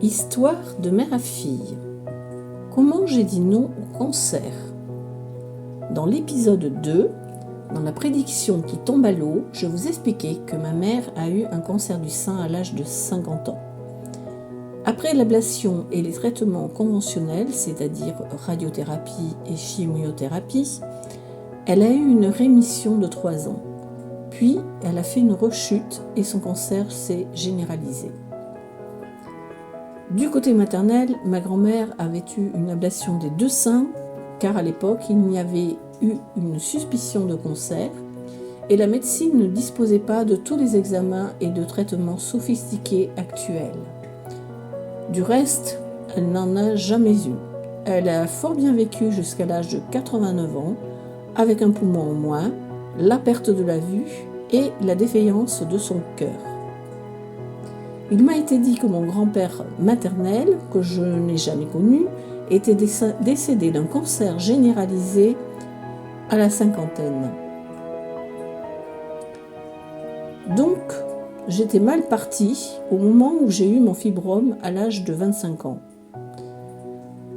Histoire de mère à fille. Comment j'ai dit non au cancer? Dans l'épisode 2, dans la prédiction qui tombe à l'eau, je vous expliquais que ma mère a eu un cancer du sein à l'âge de 50 ans. Après l'ablation et les traitements conventionnels, c'est-à-dire radiothérapie et chimiothérapie, elle a eu une rémission de 3 ans. Puis, elle a fait une rechute et son cancer s'est généralisé. Du côté maternel, ma grand-mère avait eu une ablation des 2 seins, car à l'époque, il n'y avait eu une suspicion de cancer et la médecine ne disposait pas de tous les examens et de traitements sophistiqués actuels. Du reste, elle n'en a jamais eu. Elle a fort bien vécu jusqu'à l'âge de 89 ans, avec un poumon en moins, la perte de la vue et la défaillance de son cœur. Il m'a été dit que mon grand-père maternel, que je n'ai jamais connu, était décédé d'un cancer généralisé à la cinquantaine. Donc, j'étais mal partie au moment où j'ai eu mon fibrome à l'âge de 25 ans.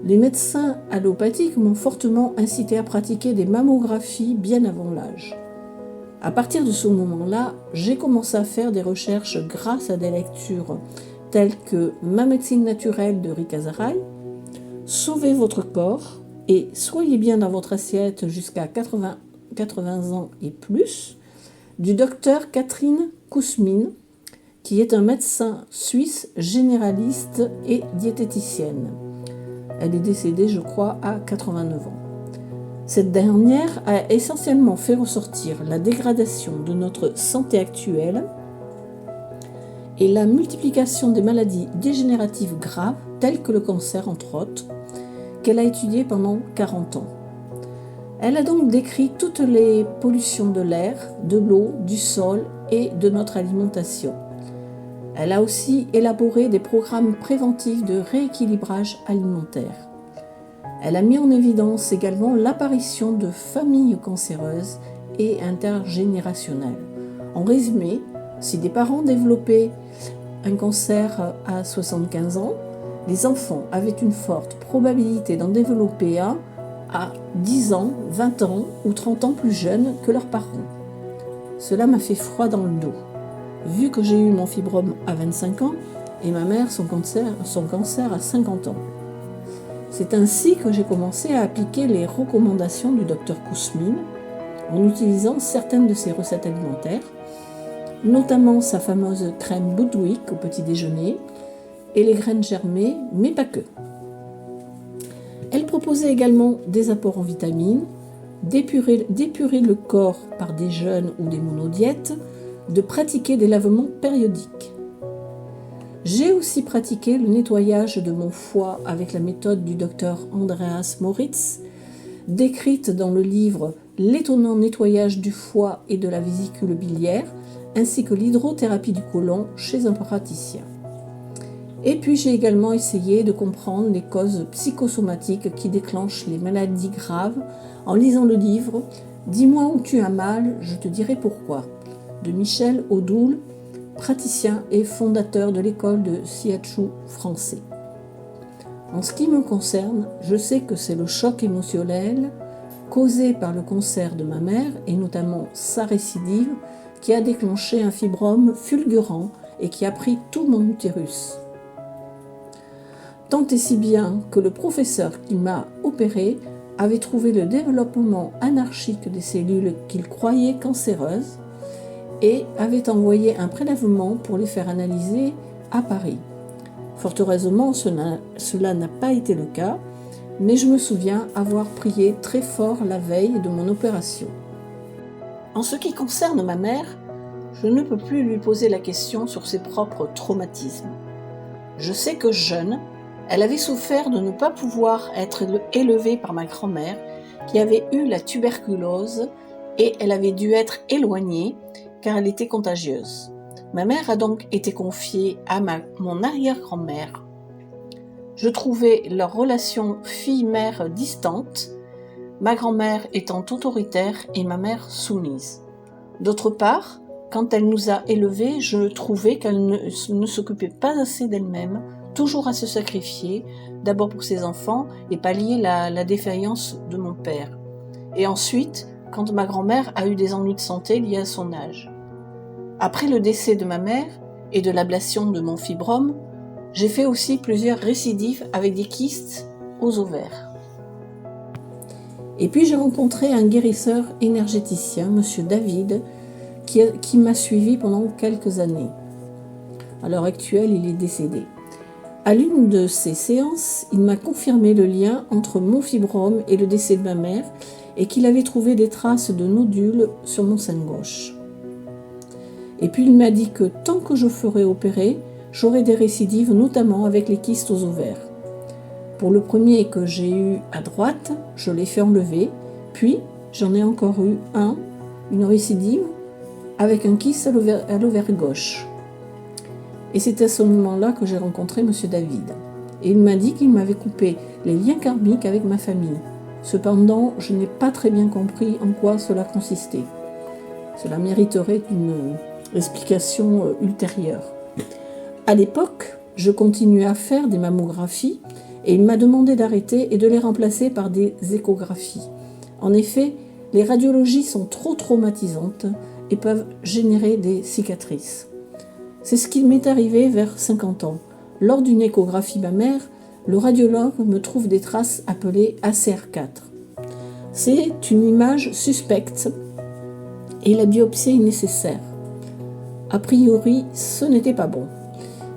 Les médecins allopathiques m'ont fortement incité à pratiquer des mammographies bien avant l'âge. À partir de ce moment-là, j'ai commencé à faire des recherches grâce à des lectures telles que Ma médecine naturelle de Rick Azaray, Sauvez votre corps et Soyez bien dans votre assiette jusqu'à 80 ans et plus, du docteur Catherine Kousmine, qui est un médecin suisse généraliste et diététicienne. Elle est décédée, je crois, à 89 ans. Cette dernière a essentiellement fait ressortir la dégradation de notre santé actuelle et la multiplication des maladies dégénératives graves, telles que le cancer entre autres, qu'elle a étudiées pendant 40 ans. Elle a donc décrit toutes les pollutions de l'air, de l'eau, du sol et de notre alimentation. Elle a aussi élaboré des programmes préventifs de rééquilibrage alimentaire. Elle a mis en évidence également l'apparition de familles cancéreuses et intergénérationnelles. En résumé, si des parents développaient un cancer à 75 ans, les enfants avaient une forte probabilité d'en développer un à 10 ans, 20 ans ou 30 ans plus jeunes que leurs parents. Cela m'a fait froid dans le dos, vu que j'ai eu mon fibrome à 25 ans et ma mère son cancer à 50 ans. C'est ainsi que j'ai commencé à appliquer les recommandations du docteur Kousmine en utilisant certaines de ses recettes alimentaires, notamment sa fameuse crème Budwig au petit déjeuner et les graines germées, mais pas que. Elle proposait également des apports en vitamines, d'épurer le corps par des jeûnes ou des monodiètes, de pratiquer des lavements périodiques. J'ai aussi pratiqué le nettoyage de mon foie avec la méthode du docteur Andreas Moritz, décrite dans le livre L'étonnant nettoyage du foie et de la vésicule biliaire, ainsi que l'hydrothérapie du côlon chez un praticien. Et puis j'ai également essayé de comprendre les causes psychosomatiques qui déclenchent les maladies graves en lisant le livre « Dis-moi où tu as mal, je te dirai pourquoi » de Michel Odoul, praticien et fondateur de l'école de Shiatsu français. En ce qui me concerne, je sais que c'est le choc émotionnel causé par le cancer de ma mère et notamment sa récidive qui a déclenché un fibrome fulgurant et qui a pris tout mon utérus. Tant et si bien que le professeur qui m'a opéré avait trouvé le développement anarchique des cellules qu'il croyait cancéreuses et avait envoyé un prélèvement pour les faire analyser à Paris. Fort heureusement, cela n'a pas été le cas, mais je me souviens avoir prié très fort la veille de mon opération. En ce qui concerne ma mère, je ne peux plus lui poser la question sur ses propres traumatismes. Je sais que jeune, elle avait souffert de ne pas pouvoir être élevée par ma grand-mère qui avait eu la tuberculose et elle avait dû être éloignée car elle était contagieuse. Ma mère a donc été confiée à mon arrière-grand-mère. Je trouvais leur relation fille-mère distante, ma grand-mère étant autoritaire et ma mère soumise. D'autre part, quand elle nous a élevés, je trouvais qu'elle ne s'occupait pas assez d'elle-même toujours à se sacrifier, d'abord pour ses enfants et pallier la défaillance de mon père. Et ensuite, quand ma grand-mère a eu des ennuis de santé liés à son âge. Après le décès de ma mère et de l'ablation de mon fibrome, j'ai fait aussi plusieurs récidives avec des kystes aux ovaires. Et puis j'ai rencontré un guérisseur énergéticien, Monsieur David, qui m'a suivi pendant quelques années. À l'heure actuelle, il est décédé. À l'une de ces séances, il m'a confirmé le lien entre mon fibrome et le décès de ma mère et qu'il avait trouvé des traces de nodules sur mon sein gauche. Et puis il m'a dit que tant que je ferais opérer, j'aurais des récidives, notamment avec les kystes aux ovaires. Pour le premier que j'ai eu à droite, je l'ai fait enlever, puis j'en ai encore eu une récidive, avec un kyste à l'ovaire gauche. Et c'est à ce moment-là que j'ai rencontré M. David. Et il m'a dit qu'il m'avait coupé les liens karmiques avec ma famille. Cependant, je n'ai pas très bien compris en quoi cela consistait. Cela mériterait une explication ultérieure. À l'époque, je continuais à faire des mammographies et il m'a demandé d'arrêter et de les remplacer par des échographies. En effet, les radiologies sont trop traumatisantes et peuvent générer des cicatrices. C'est ce qui m'est arrivé vers 50 ans. Lors d'une échographie mammaire, le radiologue me trouve des traces appelées ACR4. C'est une image suspecte et la biopsie est nécessaire. A priori, ce n'était pas bon.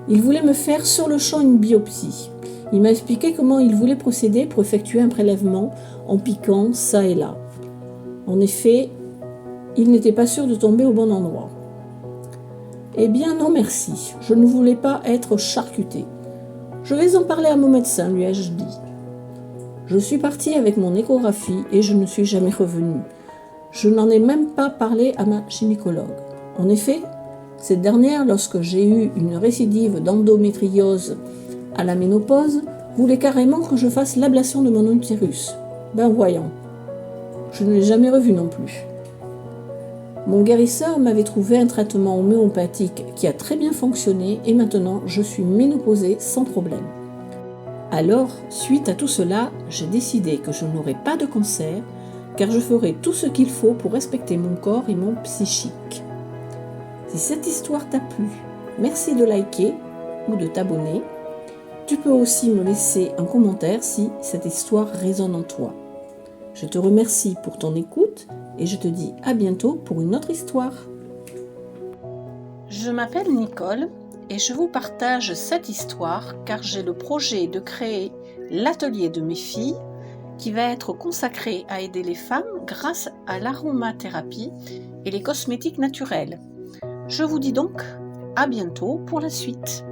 Il voulait me faire sur le champ une biopsie. Il m'a expliqué comment il voulait procéder pour effectuer un prélèvement en piquant ça et là. En effet, il n'était pas sûr de tomber au bon endroit. Eh bien non merci, je ne voulais pas être charcuté. Je vais en parler à mon médecin, lui ai-je dit. Je suis partie avec mon échographie et je ne suis jamais revenue. Je n'en ai même pas parlé à ma gynécologue. En effet, cette dernière, lorsque j'ai eu une récidive d'endométriose à la ménopause, voulait carrément que je fasse l'ablation de mon utérus. Ben voyons, je ne l'ai jamais revu non plus. Mon guérisseur m'avait trouvé un traitement homéopathique qui a très bien fonctionné et maintenant je suis ménopausée sans problème. Alors, suite à tout cela, j'ai décidé que je n'aurais pas de cancer car je ferai tout ce qu'il faut pour respecter mon corps et mon psychique. Si cette histoire t'a plu, merci de liker ou de t'abonner. Tu peux aussi me laisser un commentaire si cette histoire résonne en toi. Je te remercie pour ton écoute et je te dis à bientôt pour une autre histoire. Je m'appelle Nicole et je vous partage cette histoire car j'ai le projet de créer l'atelier de mes filles qui va être consacré à aider les femmes grâce à l'aromathérapie et les cosmétiques naturels. Je vous dis donc à bientôt pour la suite.